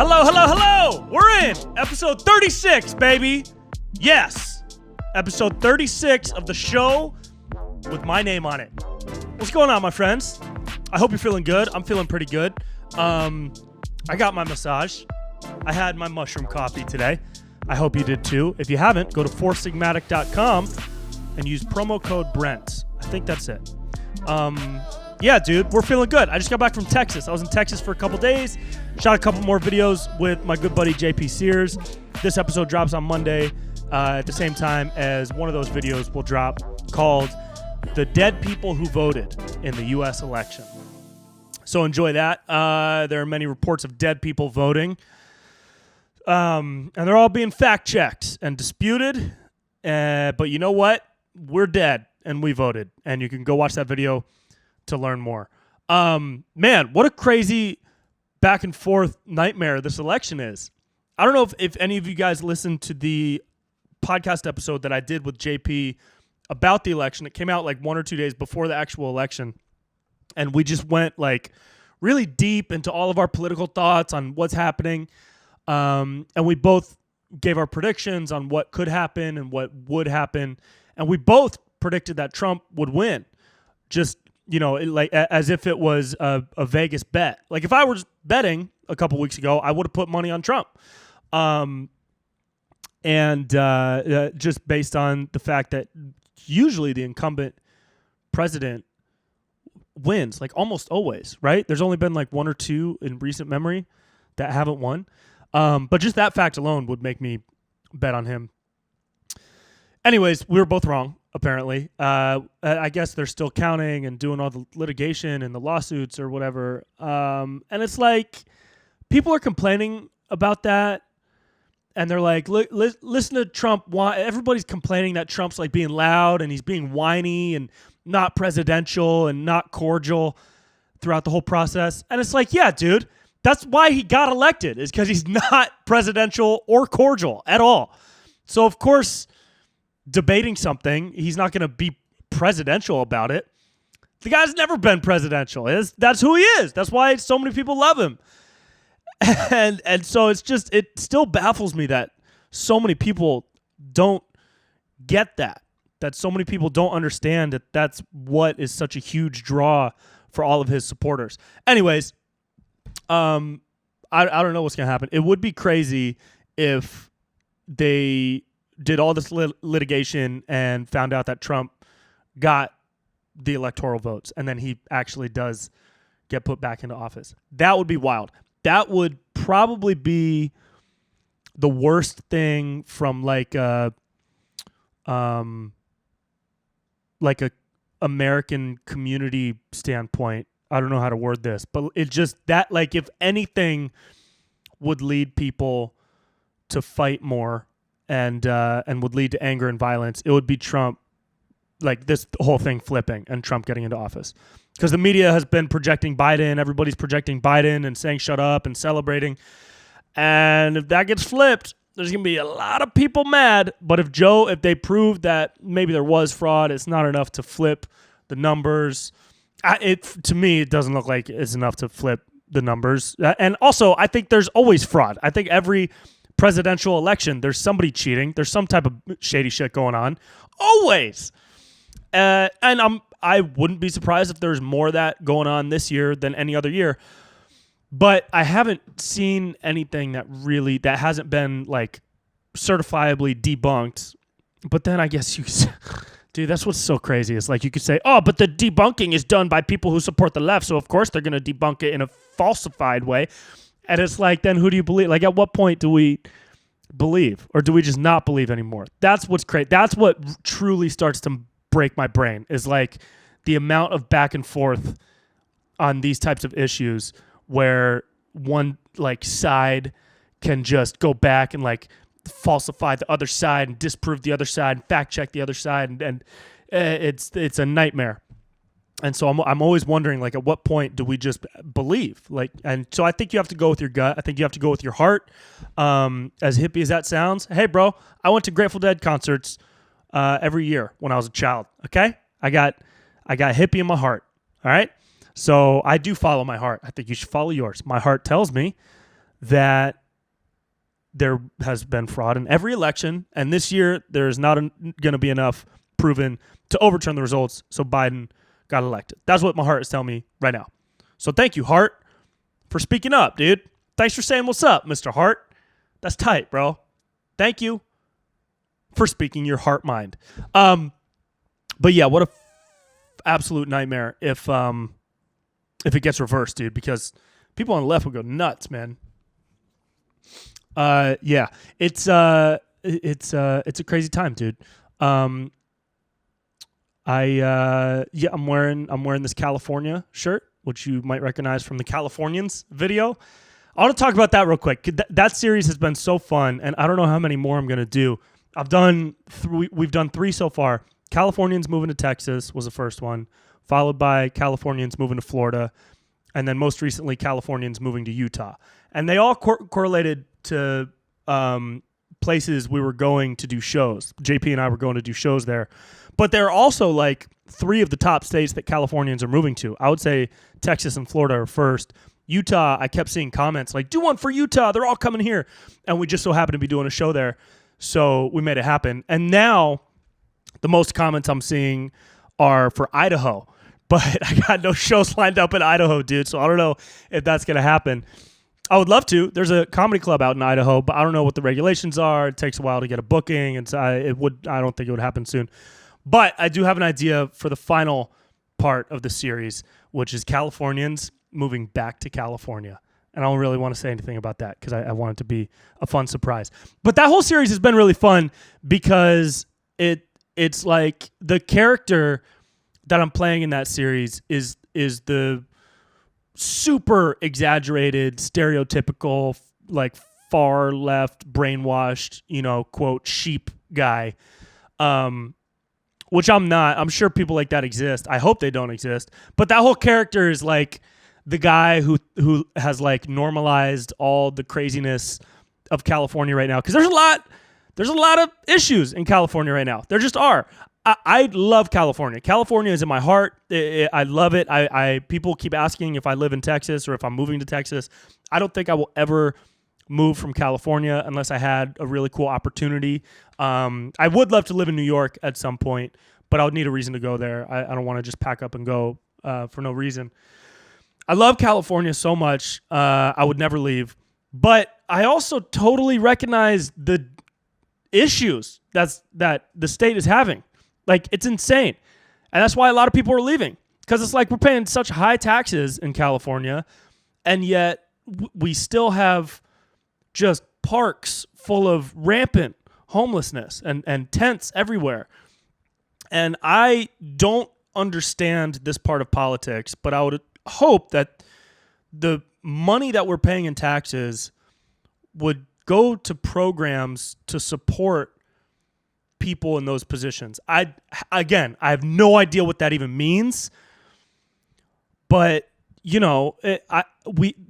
Hello. We're in episode 36, baby. Yes, episode 36 of the show with my name on it. What's going on, my friends? I hope you're feeling good. I'm feeling pretty good. I got my massage. I had my mushroom coffee today. I hope you did too. If you haven't, go to foursigmatic.com and use promo code Brent. I think that's it. Yeah, dude, we're feeling good. I just got back from Texas. I was in Texas for a couple days. Shot a couple more videos with my good buddy JP Sears. This episode drops on Monday at the same time as one of those videos will drop called The Dead People Who Voted in the U.S. Election. So enjoy that. There are many reports of dead people voting. And they're all being fact-checked and disputed. But you know what? We're dead, and we voted. And you can go watch that video to learn more. Man, what a crazy back and forth nightmare this election is. I don't know if any of you guys listened to the podcast episode that I did with JP about the election. It came out like 1 or 2 days before the actual election. And we just went like really deep into all of our political thoughts on what's happening. And we both gave our predictions on what could happen and what would happen. And we both predicted that Trump would win. Just, you know, like as if it was a Vegas bet. Like if I was betting a couple weeks ago, I would have put money on Trump. Just based on the fact that usually the incumbent president wins, like almost always, right? There's only been like 1 or 2 in recent memory that haven't won. But just that fact alone would make me bet on him. Anyways, we were both wrong, apparently. I guess they're still counting and doing all the litigation and the lawsuits or whatever. And it's like people are complaining about that. And they're like, listen to Trump. Everybody's complaining that Trump's like being loud and he's being whiny and not presidential and not cordial throughout the whole process. And it's like, yeah, dude, that's why he got elected, is because he's not presidential or cordial at all. So, of course, debating something, he's not going to be presidential about it. The guy's never been presidential. That's who he is. That's why so many people love him. And so it still baffles me that so many people don't get that so many people don't understand that that's what is such a huge draw for all of his supporters. Anyways, I don't know what's going to happen. It would be crazy if they did all this litigation and found out that Trump got the electoral votes and then he actually does get put back into office. That would be wild. That would probably be the worst thing from like a American community standpoint. I don't know how to word this, but it just that, like, if anything would lead people to fight more and would lead to anger and violence, it would be Trump, like this whole thing flipping and Trump getting into office. Because the media has been projecting Biden. Everybody's projecting Biden and saying shut up and celebrating. And if that gets flipped, there's going to be a lot of people mad. But if they prove that maybe there was fraud, it's not enough to flip the numbers. To me, it doesn't look like it's enough to flip the numbers. And also, I think there's always fraud. I think every presidential election, there's somebody cheating. There's some type of shady shit going on. Always. And I wouldn't be surprised if there's more of that going on this year than any other year. But I haven't seen anything that hasn't been like certifiably debunked. But then I guess dude, that's what's so crazy. It's like you could say, oh, but the debunking is done by people who support the left. So of course they're going to debunk it in a falsified way. And it's like, then who do you believe? Like, at what point do we believe, or do we just not believe anymore? That's what's crazy. That's what truly starts to break my brain, is like the amount of back and forth on these types of issues where one like side can just go back and like falsify the other side and disprove the other side and fact check the other side, and it's a nightmare. And so I'm always wondering, like, at what point do we just believe? Like, and so I think you have to go with your gut. I think you have to go with your heart. As hippie as that sounds, hey, bro, I went to Grateful Dead concerts every year when I was a child. Okay, I got hippie in my heart. All right, so I do follow my heart. I think you should follow yours. My heart tells me that there has been fraud in every election, and this year there's not going to be enough proven to overturn the results, so Biden got elected. That's what my heart is telling me right now. So thank you, Hart, for speaking up, dude. Thanks for saying what's up, Mr. Hart. That's tight, bro. Thank you for speaking your heart mind. But yeah, what a absolute nightmare if it gets reversed, dude, because people on the left will go nuts, man. Yeah, it's a crazy time, dude. I'm wearing this California shirt, which you might recognize from the Californians video. I want to talk about that real quick. That series has been so fun, and I don't know how many more I'm gonna do. We've done 3 so far. Californians moving to Texas was the first one, followed by Californians moving to Florida, and then most recently Californians moving to Utah. And they all correlated to places we were going to do shows. JP and I were going to do shows there. But there are also like 3 of the top states that Californians are moving to. I would say Texas and Florida are first. Utah, I kept seeing comments like, do one for Utah. They're all coming here. And we just so happened to be doing a show there. So we made it happen. And now the most comments I'm seeing are for Idaho. But I got no shows lined up in Idaho, dude. So I don't know if that's going to happen. I would love to. There's a comedy club out in Idaho, but I don't know what the regulations are. It takes a while to get a booking, and so I don't think it would happen soon. But I do have an idea for the final part of the series, which is Californians moving back to California. And I don't really want to say anything about that because I want it to be a fun surprise. But that whole series has been really fun because it's like the character that I'm playing in that series is the super exaggerated, stereotypical, like far left, brainwashed, quote, sheep guy, which I'm not. I'm sure people like that exist. I hope they don't exist. But that whole character is like the guy who has like normalized all the craziness of California right now. Because there's a lot of issues in California right now. There just are. I love California. California is in my heart. I love it. People keep asking if I live in Texas or if I'm moving to Texas. I don't think I will ever move from California unless I had a really cool opportunity. I would love to live in New York at some point, but I would need a reason to go there. I don't want to just pack up and go for no reason. I love California so much. I would never leave. But I also totally recognize the issues that the state is having. Like, it's insane. And that's why a lot of people are leaving. Because it's like we're paying such high taxes in California, and yet we still have just parks full of rampant homelessness and tents everywhere. And I don't understand this part of politics, but I would hope that the money that we're paying in taxes would go to programs to support people in those positions. I have no idea what that even means, but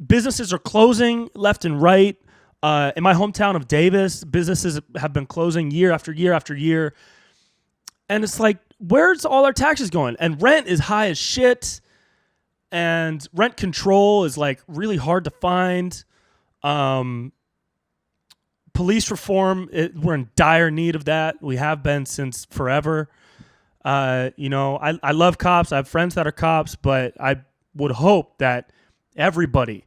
businesses are closing left and right. In my hometown of Davis, businesses have been closing year after year after year, and it's like, where's all our taxes going? And rent is high as shit, and rent control is like really hard to find. Police reform, we're in dire need of that. We have been since forever. I love cops. I have friends that are cops, but I would hope that everybody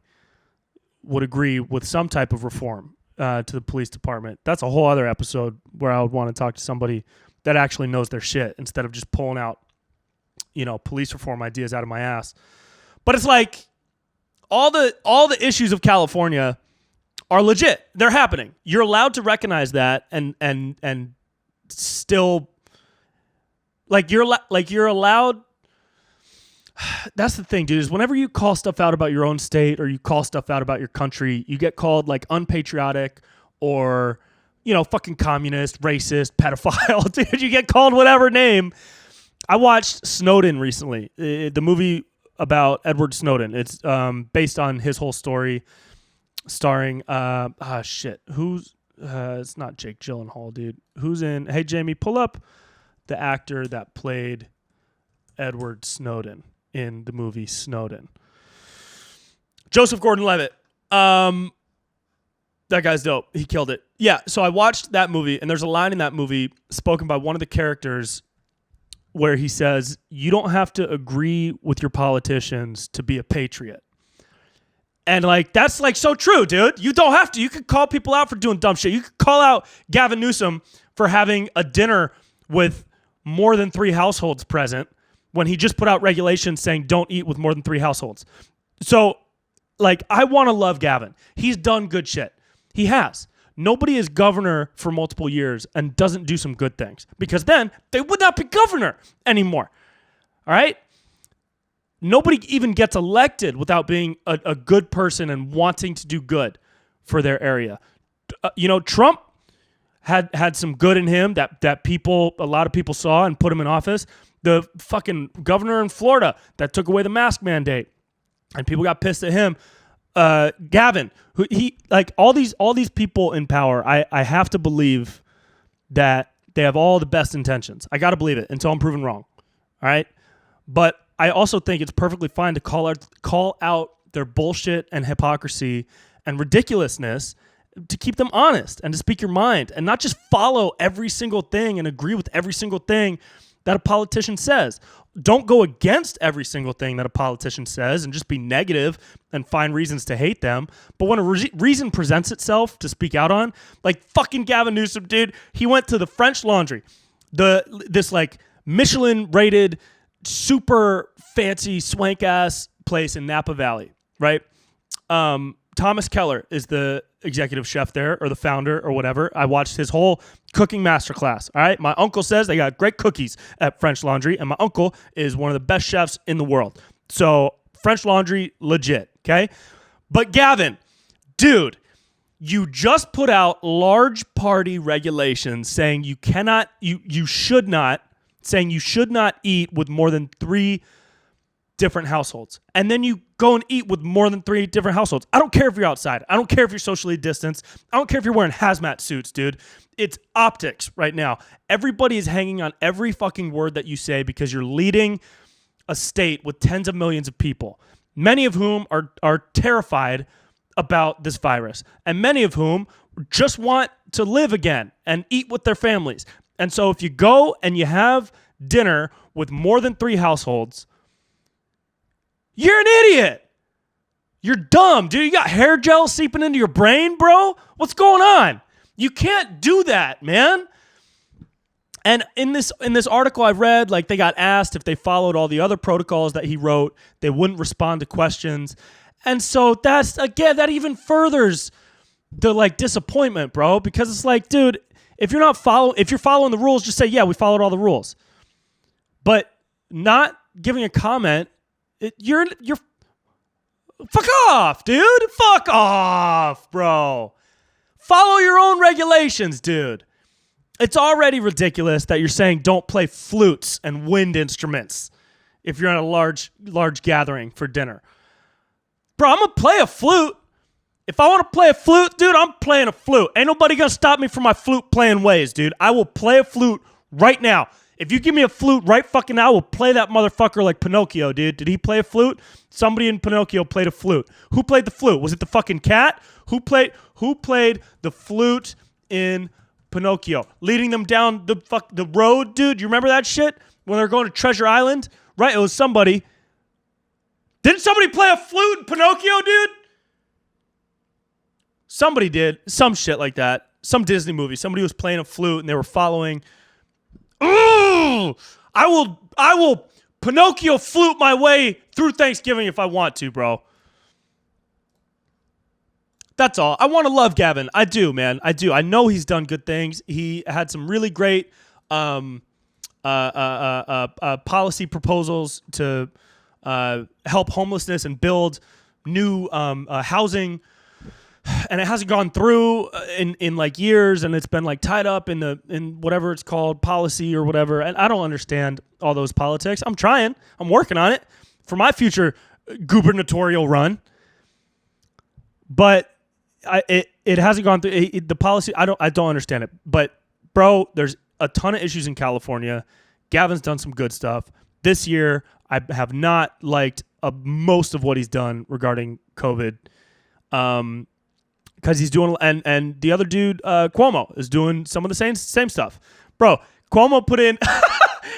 would agree with some type of reform to the police department. That's a whole other episode where I would want to talk to somebody that actually knows their shit instead of just pulling out, police reform ideas out of my ass. But it's like all the issues of California are legit. They're happening. You're allowed to recognize that and still you're allowed. That's the thing, dude, is whenever you call stuff out about your own state or you call stuff out about your country, you get called like unpatriotic or, fucking communist, racist, pedophile. Dude, you get called whatever name. I watched Snowden recently, the movie about Edward Snowden. It's based on his whole story. Starring it's not Jake Gyllenhaal, dude. Who's in? Hey Jamie, pull up the actor that played Edward Snowden in the movie Snowden. Joseph Gordon-Levitt. That guy's dope. He killed it. Yeah, so I watched that movie, and there's a line in that movie spoken by one of the characters where he says, you don't have to agree with your politicians to be a patriot. And, like, that's, like, so true, dude. You don't have to. You could call people out for doing dumb shit. You could call out Gavin Newsom for having a dinner with more than 3 households present when he just put out regulations saying don't eat with more than 3 households. So, like, I want to love Gavin. He's done good shit. He has. Nobody is governor for multiple years and doesn't do some good things, because then they would not be governor anymore. All right? Nobody even gets elected without being a good person and wanting to do good for their area. Trump had some good in him that a lot of people saw and put him in office. The fucking governor in Florida that took away the mask mandate and people got pissed at him. Gavin, who all these people in power, I have to believe that they have all the best intentions. I got to believe it until I'm proven wrong. All right? But I also think it's perfectly fine to call out their bullshit and hypocrisy and ridiculousness, to keep them honest and to speak your mind and not just follow every single thing and agree with every single thing that a politician says. Don't go against every single thing that a politician says and just be negative and find reasons to hate them. But when a reason presents itself to speak out on, like fucking Gavin Newsom, dude, he went to the French Laundry, this like Michelin-rated, super fancy swank ass place in Napa Valley, right? Thomas Keller is the executive chef there, or the founder, or whatever. I watched his whole cooking masterclass. All right, my uncle says they got great cookies at French Laundry, and my uncle is one of the best chefs in the world. So French Laundry, legit. Okay, but Gavin, dude, you just put out large party regulations saying you should not eat with more than 3 different households. And then you go and eat with more than 3 different households. I don't care if you're outside. I don't care if you're socially distanced. I don't care if you're wearing hazmat suits, dude. It's optics right now. Everybody is hanging on every fucking word that you say because you're leading a state with tens of millions of people, many of whom are terrified about this virus, and many of whom just want to live again and eat with their families. And so if you go and you have dinner with more than 3 households, you're an idiot. You're dumb, dude. You got hair gel seeping into your brain, bro? What's going on? You can't do that, man. And in this article I read, like, they got asked if they followed all the other protocols that he wrote, they wouldn't respond to questions. And so that's, again, that even furthers the like disappointment, bro, because it's like, dude, if you're following the rules, just say, yeah, we followed all the rules. But not giving a comment, you're fuck off, dude. Fuck off, bro. Follow your own regulations, dude. It's already ridiculous that you're saying don't play flutes and wind instruments if you're at a large gathering for dinner. Bro, I'm going to play a flute. If I want to play a flute, dude, I'm playing a flute. Ain't nobody going to stop me from my flute playing ways, dude. I will play a flute right now. If you give me a flute right fucking now, I will play that motherfucker like Pinocchio, dude. Did he play a flute? Somebody in Pinocchio played a flute. Who played the flute? Was it the fucking cat? Who played the flute in Pinocchio? Leading them down the road, dude. You remember that shit? When they're going to Treasure Island? Right, it was somebody. Didn't somebody play a flute in Pinocchio, dude? Somebody did. Some shit like that. Some Disney movie. Somebody was playing a flute and they were following. Ooh! I will Pinocchio flute my way through Thanksgiving if I want to, bro. That's all. I want to love Gavin. I do, man. I do. I know he's done good things. He had some really great policy proposals to help homelessness and build new housing. And it hasn't gone through in like years, and it's been like tied up in whatever it's called, policy or whatever. And I don't understand all those politics. I'm trying. I'm working on it for my future gubernatorial run. But it hasn't gone through the policy. I don't understand it. But bro, there's a ton of issues in California. Gavin's done some good stuff this year. I have not liked most of what he's done regarding COVID. because he's doing, and the other dude, Cuomo, is doing some of the same stuff. Bro, Cuomo put in,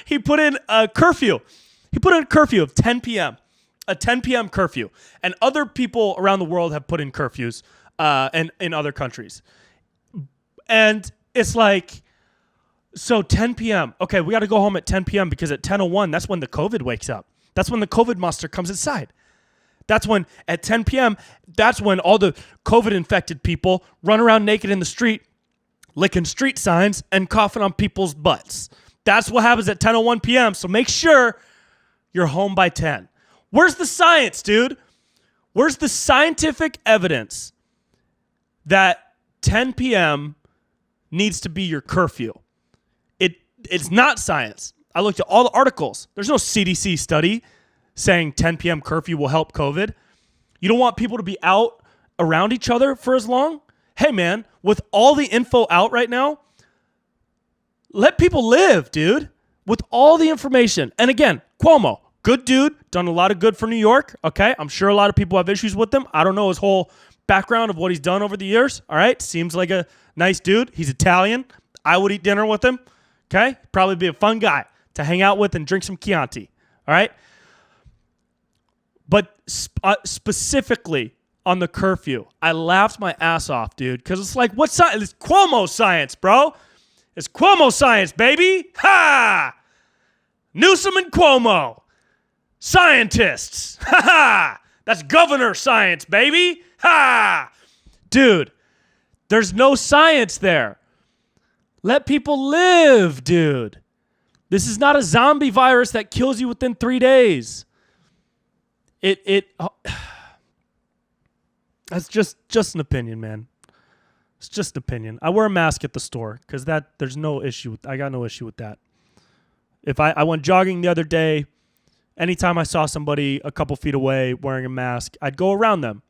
he put in a curfew. He put in a curfew of 10 p.m., a 10 p.m. curfew. And other people around the world have put in curfews in other countries. And it's like, so 10 p.m. Okay, we got to go home at 10 p.m. because at 10:01, that's when the COVID wakes up. That's when the COVID monster comes inside. That's when, at 10 p.m., that's when all the COVID-infected people run around naked in the street, licking street signs and coughing on people's butts. That's what happens at 10:01 p.m., so make sure you're home by 10. Where's the science, dude? Where's the scientific evidence that 10 p.m. needs to be your curfew? It's not science. I looked at all the articles. There's no CDC study saying 10 p.m. curfew will help COVID. You don't want people to be out around each other for as long? Hey, man, with all the info out right now, let people live, dude, with all the information. And again, Cuomo, good dude, done a lot of good for New York, okay? I'm sure a lot of people have issues with him. I don't know his whole background of what he's done over the years, all right? Seems like a nice dude. He's Italian. I would eat dinner with him, okay? Probably be a fun guy to hang out with and drink some Chianti, all right? But specifically on the curfew, I laughed my ass off, dude, because it's like, what science? It's Cuomo science, bro. It's Cuomo science, baby. Ha! Newsom and Cuomo. Scientists. Ha ha! That's governor science, baby. Ha! Dude, there's no science there. Let people live, dude. This is not a zombie virus that kills you within 3 days. That's just an opinion, man. It's just an opinion. I wear a mask at the store because there's no issue. I got no issue with that. If I went jogging the other day, anytime I saw somebody a couple feet away wearing a mask, I'd go around them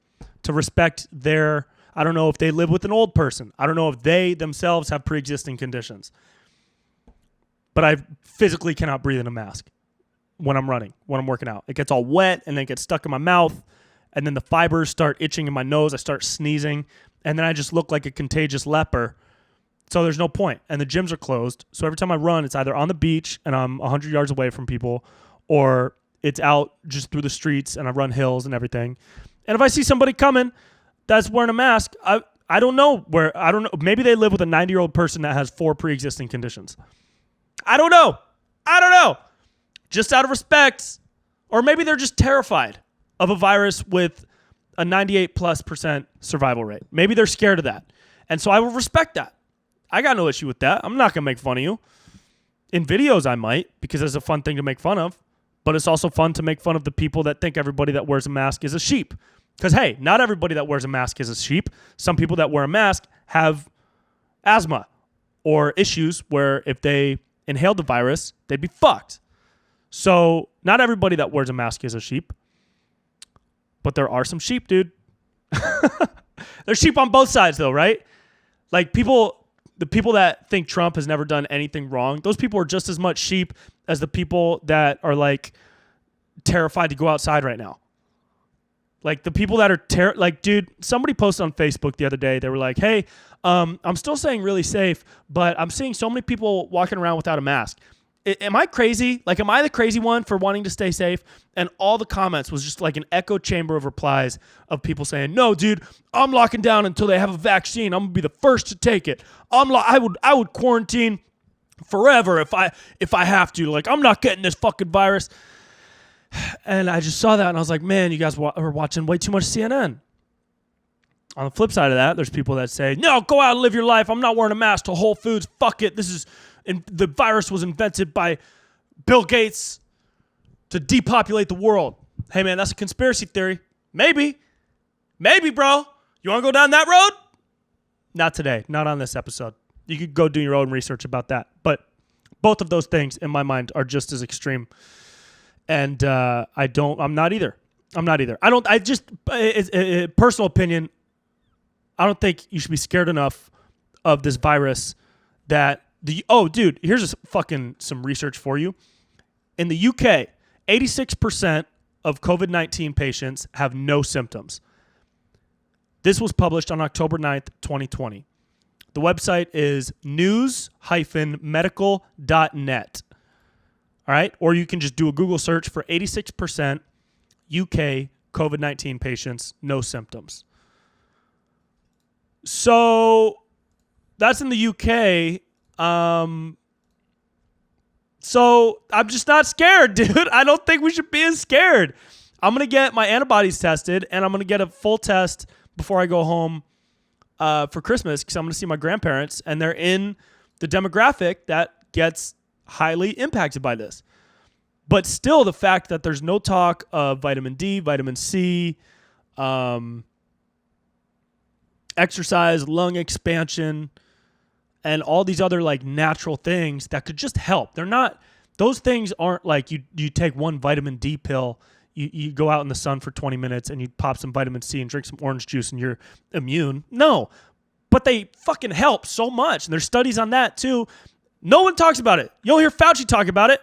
to respect their, I don't know if they live with an old person. I don't know if they themselves have pre-existing conditions. But I physically cannot breathe in a mask when I'm running, when I'm working out. It gets all wet and then it gets stuck in my mouth. And then the fibers start itching in my nose. I start sneezing. And then I just look like a contagious leper. So there's no point. And the gyms are closed. So every time I run, it's either on the beach and I'm 100 yards away from people, or it's out just through the streets and I run hills and everything. And if I see somebody coming that's wearing a mask, I don't know. Maybe they live with a 90-year-old person that has 4 pre-existing conditions. I don't know. Just out of respect. Or maybe they're just terrified of a virus with a 98+% survival rate. Maybe they're scared of that. And so I will respect that. I got no issue with that. I'm not going to make fun of you. In videos, I might, because it's a fun thing to make fun of. But it's also fun to make fun of the people that think everybody that wears a mask is a sheep. Because, hey, not everybody that wears a mask is a sheep. Some people that wear a mask have asthma or issues where if they inhaled the virus, they'd be fucked. So not everybody that wears a mask is a sheep. But there are some sheep, dude. There's sheep on both sides, though, right? Like the people that think Trump has never done anything wrong, those people are just as much sheep as the people that are like terrified to go outside right now. Like the people that are dude, somebody posted on Facebook the other day. They were like, "Hey, I'm still staying really safe, but I'm seeing so many people walking around without a mask. Am I crazy? Like, am I the crazy one for wanting to stay safe?" And all the comments was just like an echo chamber of replies of people saying, "No, dude, I'm locking down until they have a vaccine. I'm gonna be the first to take it. I would quarantine forever if I have to. Like, I'm not getting this fucking virus." And I just saw that and I was like, man, you guys are watching way too much CNN. On the flip side of that, there's people that say, "No, go out and live your life. I'm not wearing a mask to Whole Foods. Fuck it. The virus was invented by Bill Gates to depopulate the world." Hey, man, that's a conspiracy theory. Maybe, bro. You want to go down that road? Not today. Not on this episode. You could go do your own research about that. But both of those things, in my mind, are just as extreme. And I'm not either. Personal opinion, I don't think you should be scared enough of this virus that dude, here's some research for you. In the UK, 86% of COVID-19 patients have no symptoms. This was published on October 9th, 2020. The website is news-medical.net. All right? Or you can just do a Google search for 86% UK COVID-19 patients, no symptoms. So that's in the UK. So I'm just not scared, dude. I don't think we should be as scared. I'm going to get my antibodies tested, and I'm going to get a full test before I go home for Christmas, because I'm going to see my grandparents, and they're in the demographic that gets highly impacted by this. But still, the fact that there's no talk of vitamin D, vitamin C, exercise, lung expansion, and all these other like natural things that could just help. They're not, those things aren't like you take one vitamin D pill, you go out in the sun for 20 minutes and you pop some vitamin C and drink some orange juice and you're immune. No, but they fucking help so much. And there's studies on that too. No one talks about it. You don't hear Fauci talk about it.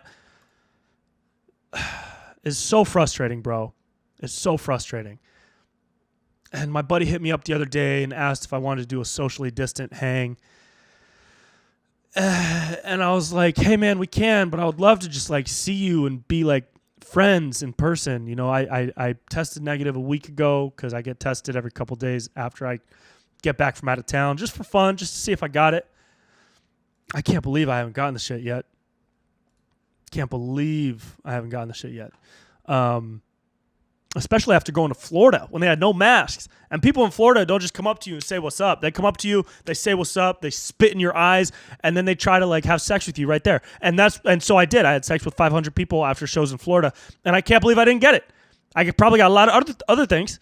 It's so frustrating, bro. It's so frustrating. And my buddy hit me up the other day and asked if I wanted to do a socially distant hang. And I was like, hey man, we can, but I would love to just like see you and be like friends in person. You know, I tested negative a week ago because I get tested every couple days after I get back from out of town, just for fun, just to see if I got it. I can't believe I haven't gotten the shit yet. Can't believe I haven't gotten the shit yet. Especially after going to Florida when they had no masks. And people in Florida don't just come up to you and say what's up. They come up to you, they say what's up, they spit in your eyes, and then they try to like have sex with you right there. And so I did. I had sex with 500 people after shows in Florida, and I can't believe I didn't get it. I probably got a lot of other things,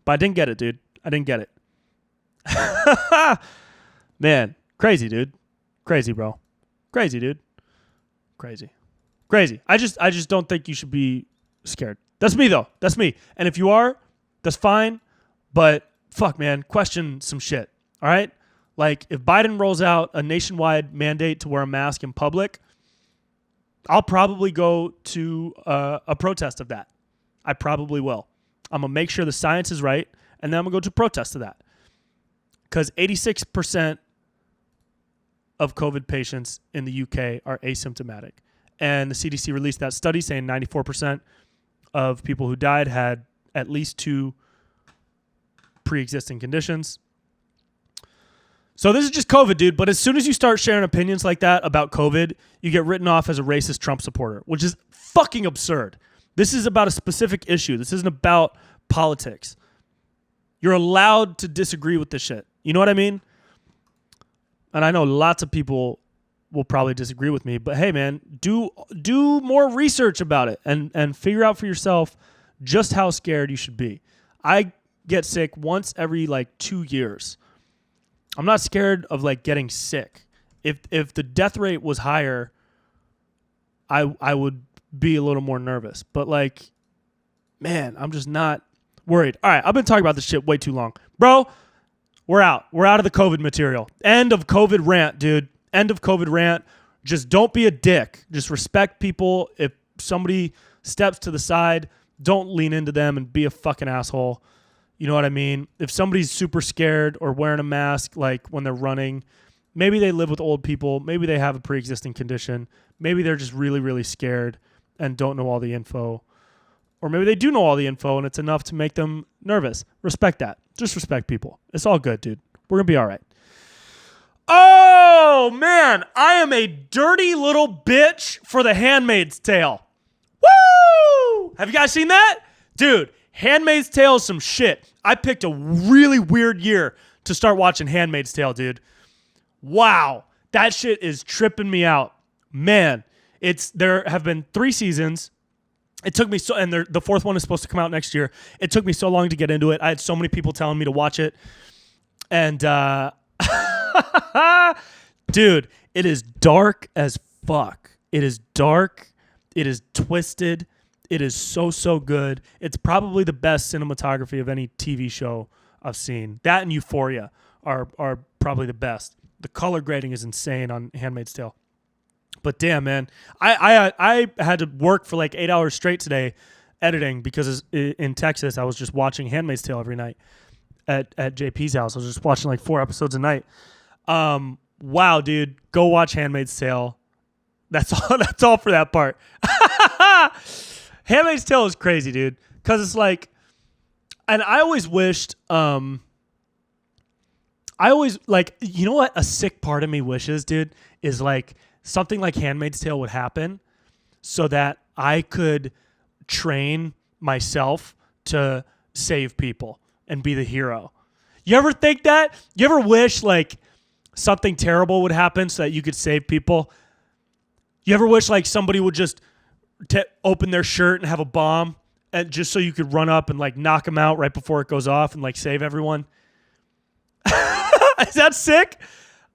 but I didn't get it, dude. I didn't get it. Man, crazy, dude. Crazy, bro. Crazy, dude. Crazy. I just don't think you should be scared. That's me, though. That's me. And if you are, that's fine. But fuck, man, question some shit. All right? Like, if Biden rolls out a nationwide mandate to wear a mask in public, I'll probably go to a protest of that. I probably will. I'm going to make sure the science is right, and then I'm going to go to a protest of that. Because 86% of COVID patients in the UK are asymptomatic. And the CDC released that study saying 94% of people who died had at least 2 pre-existing conditions. So this is just COVID, dude. But as soon as you start sharing opinions like that about COVID, you get written off as a racist Trump supporter, which is fucking absurd. This is about a specific issue. This isn't about politics. You're allowed to disagree with this shit. You know what I mean? And I know lots of people will probably disagree with me, but hey, man, do more research about it and figure out for yourself just how scared you should be. I get sick once every like 2 years. I'm not scared of like getting sick. If the death rate was higher, I would be a little more nervous. But like, man, I'm just not worried. All right, I've been talking about this shit way too long. Bro, we're out. We're out of the COVID material. End of COVID rant, dude. End of COVID rant. Just don't be a dick. Just respect people. If somebody steps to the side, don't lean into them and be a fucking asshole. You know what I mean? If somebody's super scared or wearing a mask, like when they're running, maybe they live with old people. Maybe they have a pre-existing condition. Maybe they're just really, really scared and don't know all the info. Or maybe they do know all the info and it's enough to make them nervous. Respect that. Just respect people. It's all good, dude. We're going to be all right. Oh, man. I am a dirty little bitch for The Handmaid's Tale. Woo! Have you guys seen that? Dude, Handmaid's Tale is some shit. I picked a really weird year to start watching Handmaid's Tale, dude. Wow. That shit is tripping me out. Man, there have been 3 seasons. It took me and the 4th one is supposed to come out next year. It took me so long to get into it. I had so many people telling me to watch it. And, dude, it is dark as fuck. It is dark. It is twisted. It is so, so good. It's probably the best cinematography of any TV show I've seen. That and Euphoria are probably the best. The color grading is insane on Handmaid's Tale. But damn, man, I had to work for like 8 hours straight today editing because in Texas I was just watching Handmaid's Tale every night. at JP's house. I was just watching like 4 episodes a night. Wow, dude, go watch Handmaid's Tale. That's all. That's all for that part. Handmaid's Tale is crazy, dude, because it's like, and I always wished. I always like, you know what? A sick part of me wishes, dude, is like something like Handmaid's Tale would happen, so that I could train myself to save people and be the hero. You ever think that? You ever wish like something terrible would happen so that you could save people? You ever wish like somebody would just open their shirt and have a bomb, and just so you could run up and like knock them out right before it goes off and like save everyone? Is that sick?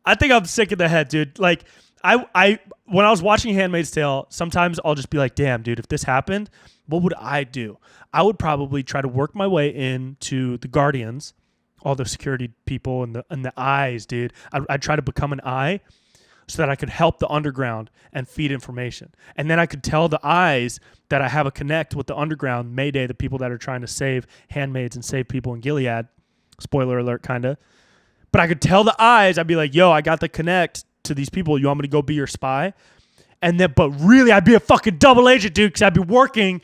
I think I'm sick in the head, dude. Like I when I was watching Handmaid's Tale, sometimes I'll just be like, damn, dude, if this happened, what would I do? I would probably try to work my way into the Guardians, all the security people and the eyes, dude. I'd try to become an eye so that I could help the underground and feed information. And then I could tell the eyes that I have a connect with the underground, Mayday, the people that are trying to save handmaids and save people in Gilead. Spoiler alert, kind of. But I could tell the eyes, I'd be like, yo, I got the connect to these people. You want me to go be your spy? And then, but really, I'd be a fucking double agent, dude, because I'd be working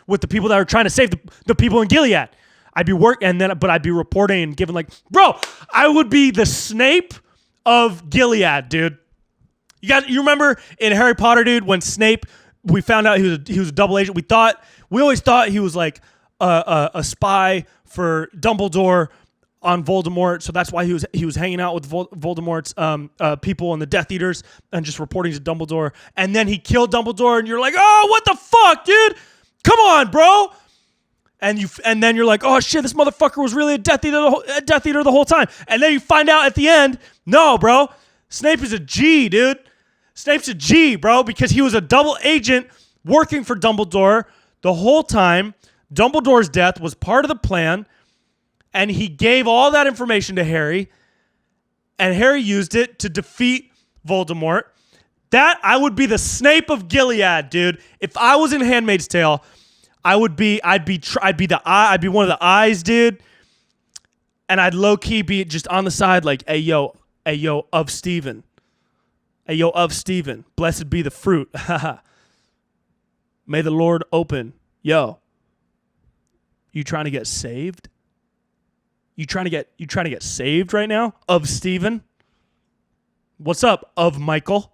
with the people that are trying to save the people in Gilead. I'd be but I'd be reporting and giving like, bro, I would be the Snape of Gilead, dude. You remember in Harry Potter, dude, when Snape, we found out he was a double agent. We always thought he was like a spy for Dumbledore on Voldemort, so that's why he was hanging out with Voldemort's people and the Death Eaters and just reporting to Dumbledore. And then he killed Dumbledore, and you're like, oh, what the fuck, dude? Come on, bro. And then you're like, oh shit, this motherfucker was really a Death Eater the whole time. And then you find out at the end, no, bro, Snape is a G, dude. Snape's a G, bro, because he was a double agent working for Dumbledore the whole time. Dumbledore's death was part of the plan, and he gave all that information to Harry, and Harry used it to defeat Voldemort. That, I would be the Snape of Gilead, dude. If I was in Handmaid's Tale, I'd be one of the eyes, dude. And I'd low-key be just on the side like, hey, yo, of Steven. Hey, yo, of Steven. Blessed be the fruit. May the Lord open. Yo, you trying to get saved? You trying to get saved right now? Of Steven? What's up, of Michael?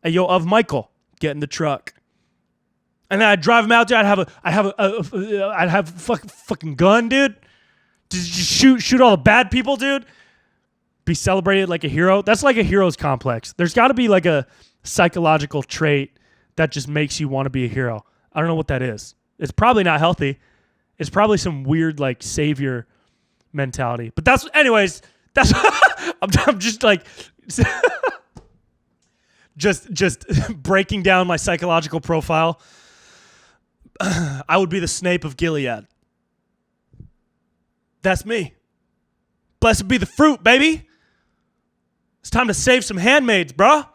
Hey, yo, of Michael. Get in the truck. And then I'd drive him out there. I'd have fucking gun, dude. Just shoot all the bad people, dude. Be celebrated like a hero. That's like a hero's complex. There's got to be like a psychological trait that just makes you want to be a hero. I don't know what that is. It's probably not healthy. It's probably some weird like savior mentality. But that's I'm just like just breaking down my psychological profile. I would be the Snape of Gilead. That's me. Blessed be the fruit, baby. It's time to save some handmaids, bro.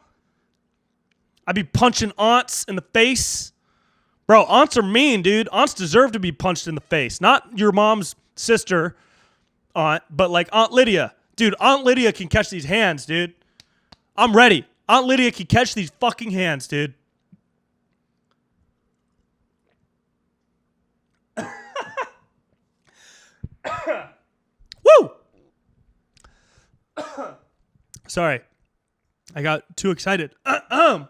I'd be punching aunts in the face. Bro, aunts are mean, dude. Aunts deserve to be punched in the face. Not your mom's sister aunt, but like Aunt Lydia. Dude, Aunt Lydia can catch these hands, dude. I'm ready. Aunt Lydia can catch these fucking hands, dude. Woo! Sorry. I got too excited. Woo!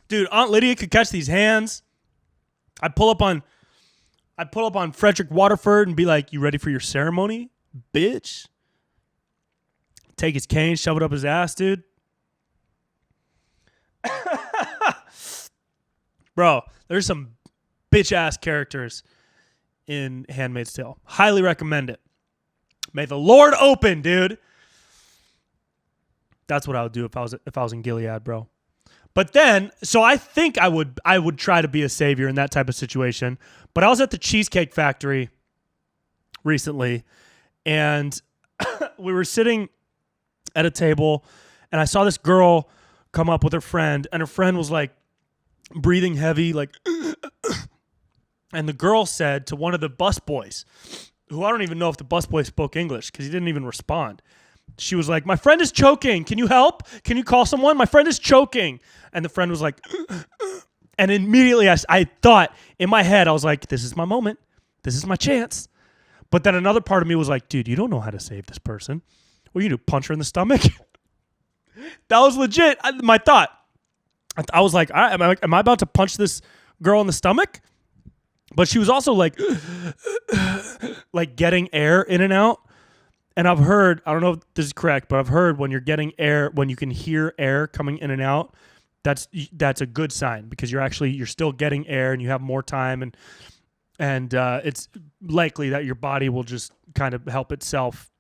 Dude, Aunt Lydia could catch these hands. I'd pull up on Frederick Waterford and be like, you ready for your ceremony, bitch? Take his cane, shove it up his ass, dude. Bro, there's some bitch-ass characters in Handmaid's Tale. Highly recommend it. May the Lord open, dude. That's what I would do if I was in Gilead, bro. But then, so I think I would try to be a savior in that type of situation. But I was at the Cheesecake Factory recently, and we were sitting at a table, and I saw this girl come up with her friend, and her friend was like breathing heavy, like, and the girl said to one of the busboys, who I don't even know if the busboy spoke English because he didn't even respond. She was like, my friend is choking. Can you help? Can you call someone? My friend is choking. And the friend was like, and immediately I thought in my head, I was like, this is my moment. This is my chance. But then another part of me was like, dude, you don't know how to save this person. What do you do? Punch her in the stomach? That was legit my thought. I was like, am I about to punch this girl in the stomach? But she was also like, like getting air in and out. And I've heard, I don't know if this is correct, but I've heard when you're getting air, when you can hear air coming in and out, that's a good sign because you're still getting air and you have more time, and it's likely that your body will just kind of help itself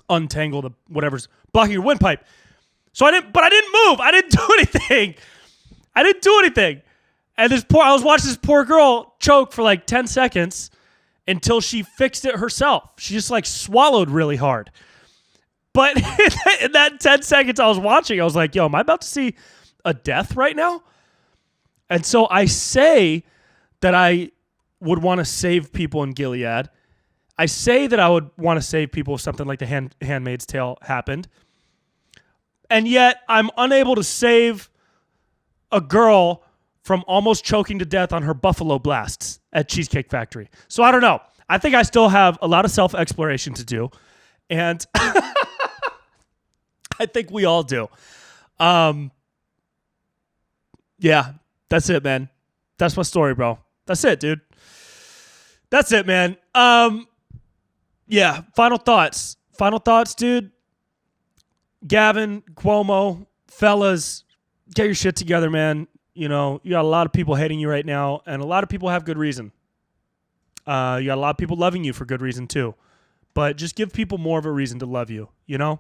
untangle the whatever's blocking your windpipe. So I didn't move. I didn't do anything. And I was watching this poor girl choke for like 10 seconds until she fixed it herself. She just like swallowed really hard. But in that 10 seconds I was watching, I was like, yo, am I about to see a death right now? And so I say that I would want to save people in Gilead. I say that I would want to save people if something like the Handmaid's Tale happened. And yet I'm unable to save a girl from almost choking to death on her Buffalo Blasts at Cheesecake Factory. So I don't know. I think I still have a lot of self-exploration to do. And I think we all do. Yeah, that's it, man. That's my story, bro. That's it, dude. That's it, man. Yeah, final thoughts. Final thoughts, dude. Gavin, Cuomo, fellas, get your shit together, man. You know, you got a lot of people hating you right now, and a lot of people have good reason. You got a lot of people loving you for good reason, too. But just give people more of a reason to love you, you know?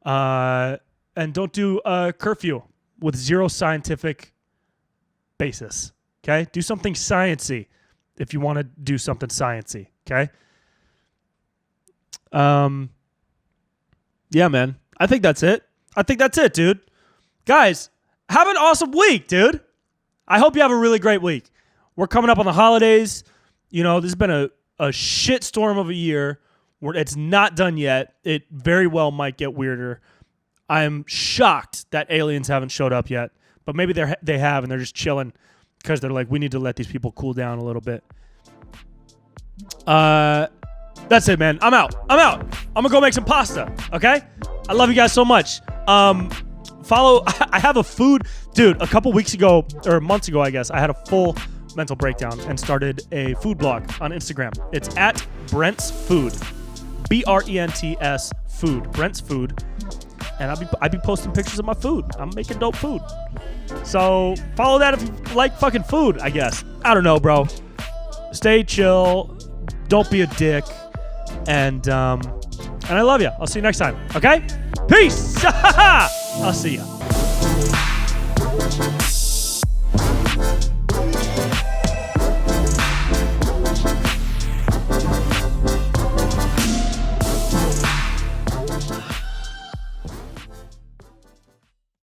And don't do a curfew with zero scientific basis, okay? Do something sciencey if you want to do something sciencey, okay? Yeah, man. I think that's it. Dude. Guys, have an awesome week, dude. I hope you have a really great week. We're coming up on the holidays. You know, this has been a shit storm of a year. It's not done yet. It very well might get weirder. I'm shocked that aliens haven't showed up yet. But maybe they have, and they're just chilling because they're like, we need to let these people cool down a little bit. That's it, man. I'm out. I'm going to go make some pasta, okay? I love you guys so much. Follow, I have a food, dude, a couple weeks ago, or months ago, I guess, I had a full mental breakdown and started a food blog on Instagram. It's at Brent's Food, BRENTS Food, Brent's Food, and I'll be posting pictures of my food. I'm making dope food. So follow that if you like fucking food, I guess. I don't know, bro. Stay chill. Don't be a dick. And I love you. I'll see you next time. Okay? Peace. I'll see ya.